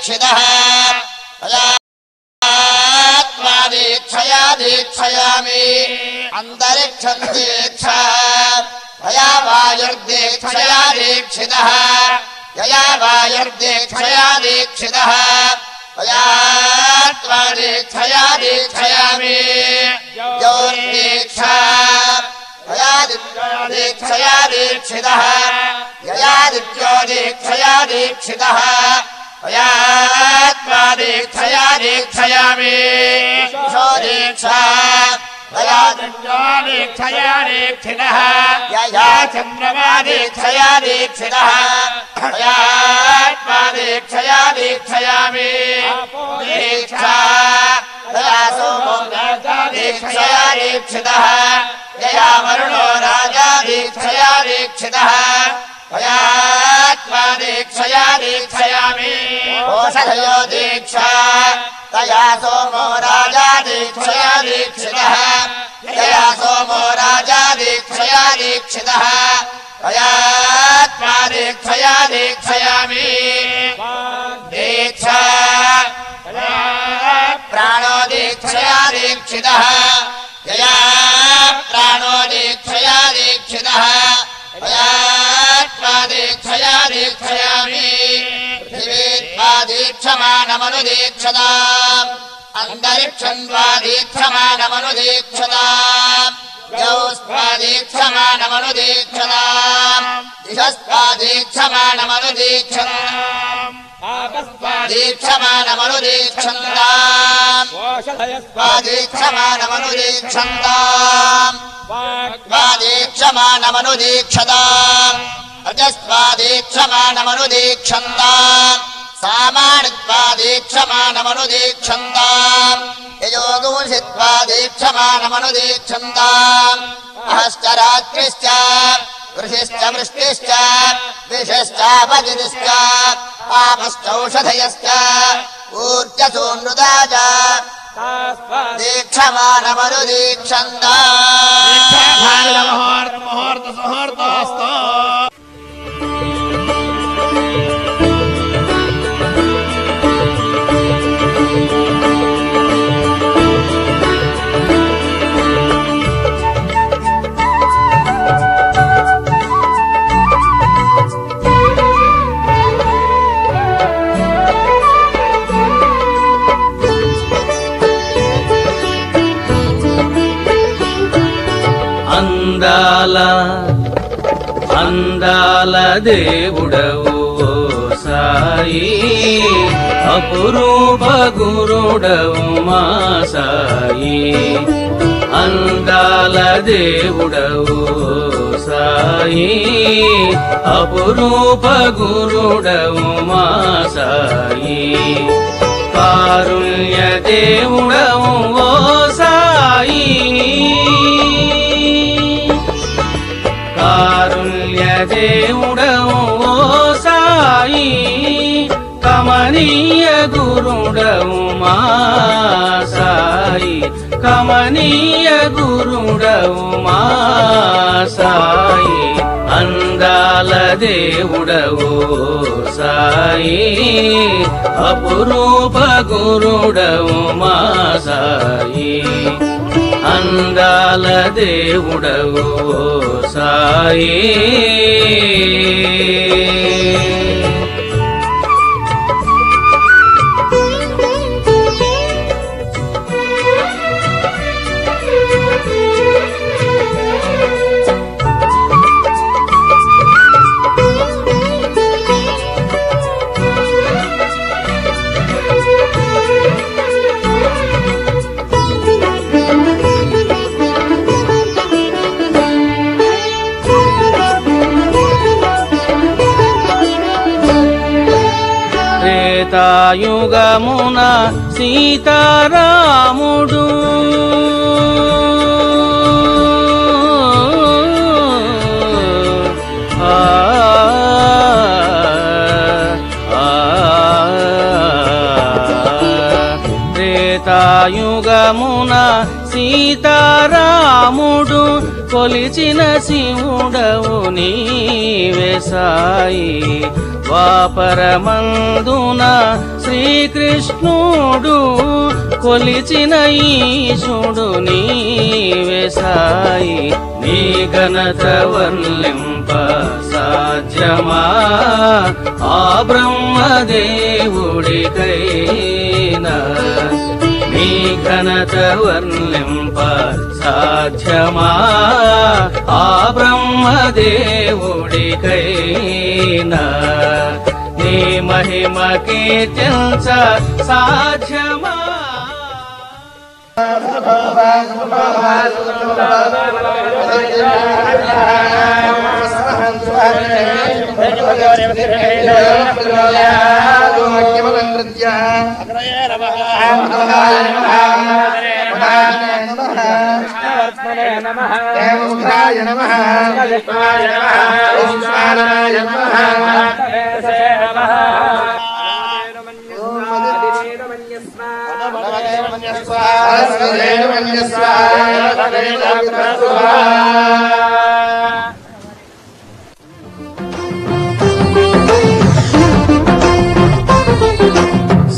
दीक्षितः दीक्षया दीक्षयामि अन्तरिक्षं दीक्षा यया वायुर्दीक्षया दीक्षितः यया वायुर्दीक्षया दीक्षितः दीक्षया दीक्षयामि योर्दीक्षा दीक्षया दीक्षितः यया दित्यो दीक्षया दीक्षितः दीक्षया दीक्षयामि दीक्षा दीक्षया दीक्षितः यया चन्द्रमा दीक्षया दीक्षितः दीक्षया दीक्षयामि दीक्षा सोमो दीक्षया दीक्षितः यया वरुणो राजा दीक्षया दीक्षितः दीक्षया दीक्षयामि ओषधयो दीक्षा तया सोमो राजा दीक्षया दीक्षितः यया सोमो राजा दीक्षया दीक्षितः दीक्षया दीक्षयामि दीक्षा प्राणो दीक्षया दीक्षितः यया प्राणो दीक्षया दीक्षितः दीक्षया दीक्षयामि पृथिवीत्वा दीक्षमानमनुदीक्षताम् अन्तरिक्षं त्वा दीक्षमानमनुदीक्षताम् द्यौस्त्वा दीक्षमानमनुदीक्षताम् दिशस्त्वा दीक्षमानमनुदीक्षताम् आपस्त्वा दीक्षमानमनुदीक्षन्ताम् ओषधयस्त्वा दीक्षमानमनुदीक्षन्ताम् दीक्षमानमनुदीक्षताम् अजस्त्वा दीक्षमानमनुदीक्षन्ताम् सामानित्वा दीक्षमानमनुदीक्षन्ताम् यजोगुंसित्वा दीक्षमानमनुदीक्षन्ताम् अहश्च रात्रिश्च वृषिश्च वृष्टिश्च विषश्चापजितिश्च आपश्चौषधयश्च ऊर्जसूनृता च दीक्षमानमनुदीक्षन्ताम् అందాల దేవుడవు ఓ సాయి అపురూప గురుడవు మా సాయి అందాల దేవుడవు ఓ సాయి అపురూప గురుడవు మా సాయి కారుణ్య దేవుడవు ఓ సాయి కారుణ్య దేవుడవు ఓ సాయి కమనీయ గురుడవు మా సాయి కమనీయ గురుడవు మా సాయి అందాల దేవుడవు సాయి అపురూప గురుడవు మా సాయి అందాల దేవుడవు సాయి త్రేతాయుగమున సీతారాముడు త్రేతాయుగమున సీతారాముడు కొలిచిన శివుడవు నీవే సాయి ద్వాపరమందున శ్రీకృష్ణుడు కొలిచిన ఈశుడు నీవే సాయి. నీ ఘనత వర్ణింప సాధ్యమా ఆ బ్రహ్మదేవుడికైనా. నీ ఘనత వర్ణింప సాధ్యమా ఆ బ్రహ్మదేవుడికైనా. నీ మహిమ కీర్తించ సాధ్యమా.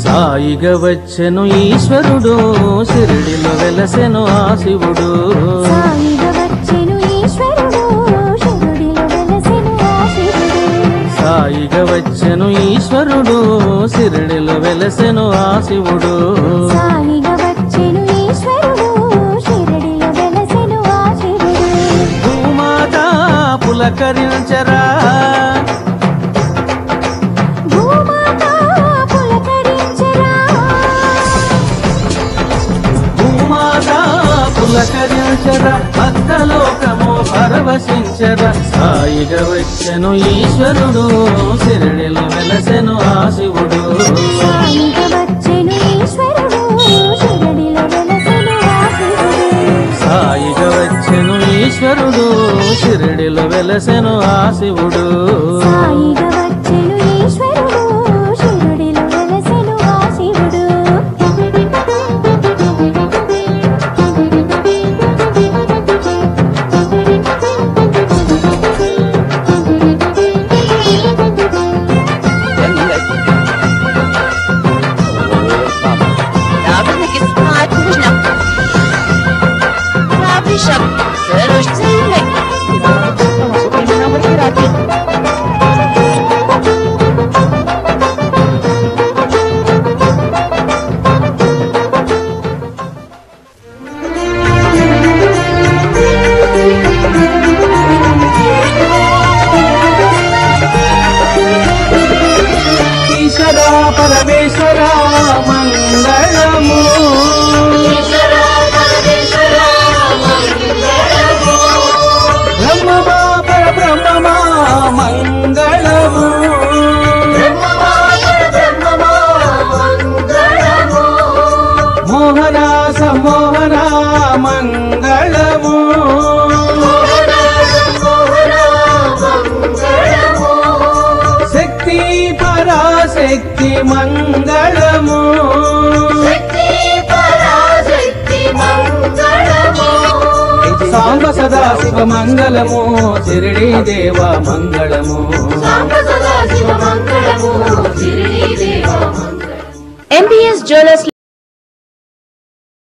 సాయిగా వచ్చెను ఈశ్వరుడు షిరిడిలో వెలసెను ఆ శివుడు. సాయిగా వచ్చెను ఈశ్వరుడు షిరిడిలో వెలసెను ఆ శివుడు. భూమాత పులకరించరా పులకరించర భక్తలోకము పరవశించర. సాయిగా వచ్చెను ఈశ్వరుడు షిరిడిలో వెలసెను ఆ శివుడు. సాయిగా వచ్చెను ఈశ్వరుడు షిరిడిలో వెలసెను ఆ శివుడు. పరమేశ్వర మంగళము. బ్రహ్మమా పరబ్రహ్మమా మంగళము. మోహన సమ్మోహన మంగళము. శక్తి పరాశక్తి మంగళము. సాంబ సదాశివ మంగళము. షిరిడి దేవ మంగళము. MBS Jewelers